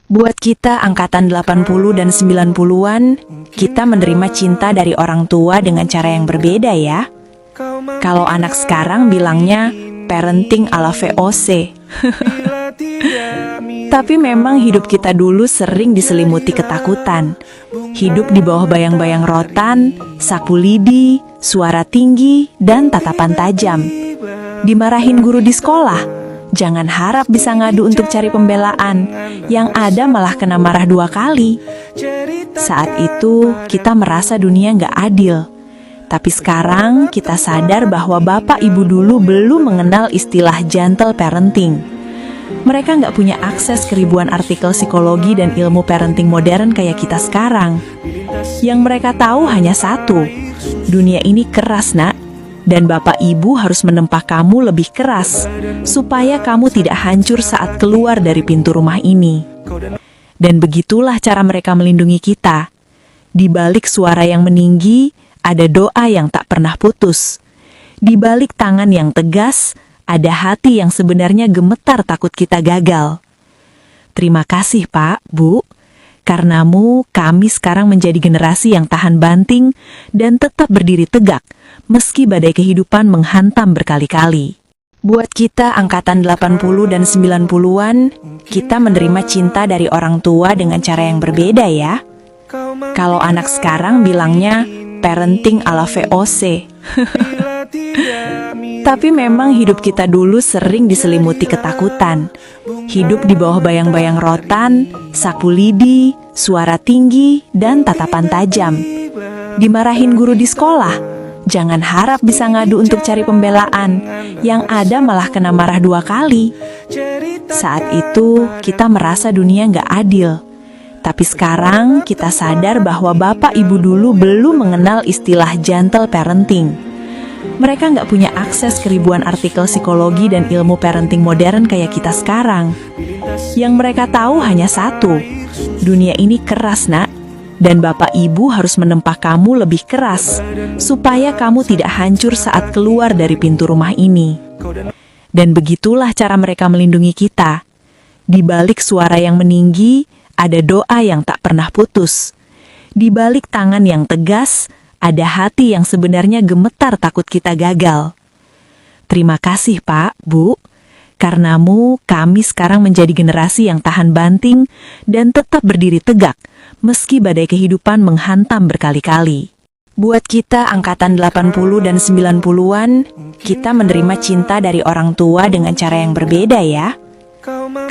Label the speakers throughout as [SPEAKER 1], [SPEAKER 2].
[SPEAKER 1] Buat kita angkatan 80 dan 90-an, kita menerima cinta dari orang tua dengan cara yang berbeda ya. Kalau anak sekarang bilangnya parenting ala VOC. Tapi memang hidup kita dulu sering diselimuti ketakutan. Hidup di bawah bayang-bayang rotan, sapu lidi, suara tinggi, dan tatapan tajam. Dimarahin guru di sekolah. Jangan harap bisa ngadu untuk cari pembelaan, yang ada malah kena marah 2 kali. Saat itu kita merasa dunia nggak adil. Tapi sekarang kita sadar bahwa bapak ibu dulu belum mengenal istilah gentle parenting. Mereka nggak punya akses ke ribuan artikel psikologi dan ilmu parenting modern kayak kita sekarang. Yang mereka tahu hanya satu, dunia ini keras nak. Dan bapak ibu harus menempa kamu lebih keras, supaya kamu tidak hancur saat keluar dari pintu rumah ini. Dan begitulah cara mereka melindungi kita. Di balik suara yang meninggi, ada doa yang tak pernah putus. Di balik tangan yang tegas, ada hati yang sebenarnya gemetar takut kita gagal. Terima kasih Pak, Bu. Karenamu, kami sekarang menjadi generasi yang tahan banting dan tetap berdiri tegak, meski badai kehidupan menghantam berkali-kali. Buat kita angkatan 80 dan 90-an, kita menerima cinta dari orang tua dengan cara yang berbeda ya. Kalau anak sekarang bilangnya parenting ala VOC. Tapi memang hidup kita dulu sering diselimuti ketakutan. Hidup di bawah bayang-bayang rotan, sapu lidi, suara tinggi, dan tatapan tajam. Dimarahin guru di sekolah. Jangan harap bisa ngadu untuk cari pembelaan, yang ada malah kena marah 2 kali. Saat itu kita merasa dunia nggak adil. Tapi sekarang kita sadar bahwa bapak ibu dulu belum mengenal istilah gentle parenting. Mereka nggak punya akses ke ribuan artikel psikologi dan ilmu parenting modern kayak kita sekarang. Yang mereka tahu hanya satu, dunia ini keras nak. Dan bapak ibu harus menempa kamu lebih keras, supaya kamu tidak hancur saat keluar dari pintu rumah ini. Dan begitulah cara mereka melindungi kita. Di balik suara yang meninggi, ada doa yang tak pernah putus. Di balik tangan yang tegas, ada hati yang sebenarnya gemetar takut kita gagal. Terima kasih Pak, Bu. Karenamu, kami sekarang menjadi generasi yang tahan banting dan tetap berdiri tegak, meski badai kehidupan menghantam berkali-kali. Buat kita angkatan 80 dan 90-an, kita menerima cinta dari orang tua dengan cara yang berbeda ya.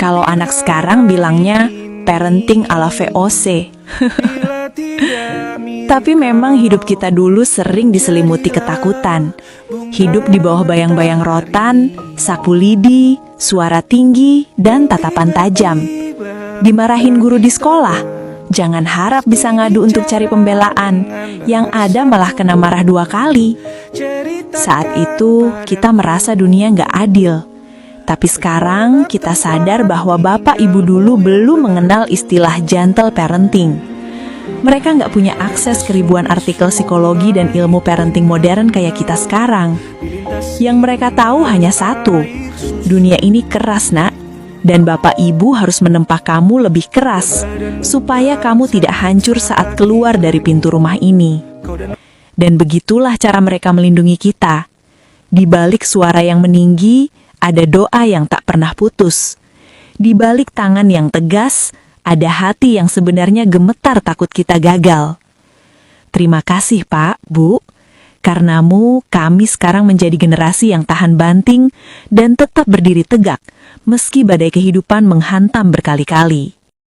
[SPEAKER 1] Kalau anak sekarang bilangnya parenting ala VOC. Tapi memang hidup kita dulu sering diselimuti ketakutan. Hidup di bawah bayang-bayang rotan, sapu lidi, suara tinggi, dan tatapan tajam. Dimarahin guru di sekolah. Jangan harap bisa ngadu untuk cari pembelaan, yang ada malah kena marah 2 kali. Saat itu kita merasa dunia nggak adil. Tapi sekarang kita sadar bahwa bapak ibu dulu belum mengenal istilah gentle parenting. Mereka nggak punya akses ke ribuan artikel psikologi dan ilmu parenting modern kayak kita sekarang. Yang mereka tahu hanya satu, dunia ini keras nak. Dan bapak ibu harus menempa kamu lebih keras, supaya kamu tidak hancur saat keluar dari pintu rumah ini. Dan begitulah cara mereka melindungi kita. Di balik suara yang meninggi, ada doa yang tak pernah putus. Di balik tangan yang tegas, ada hati yang sebenarnya gemetar takut kita gagal. Terima kasih Pak, Bu. Karenamu, kami sekarang menjadi generasi yang tahan banting dan tetap berdiri tegak, meski badai kehidupan menghantam berkali-kali.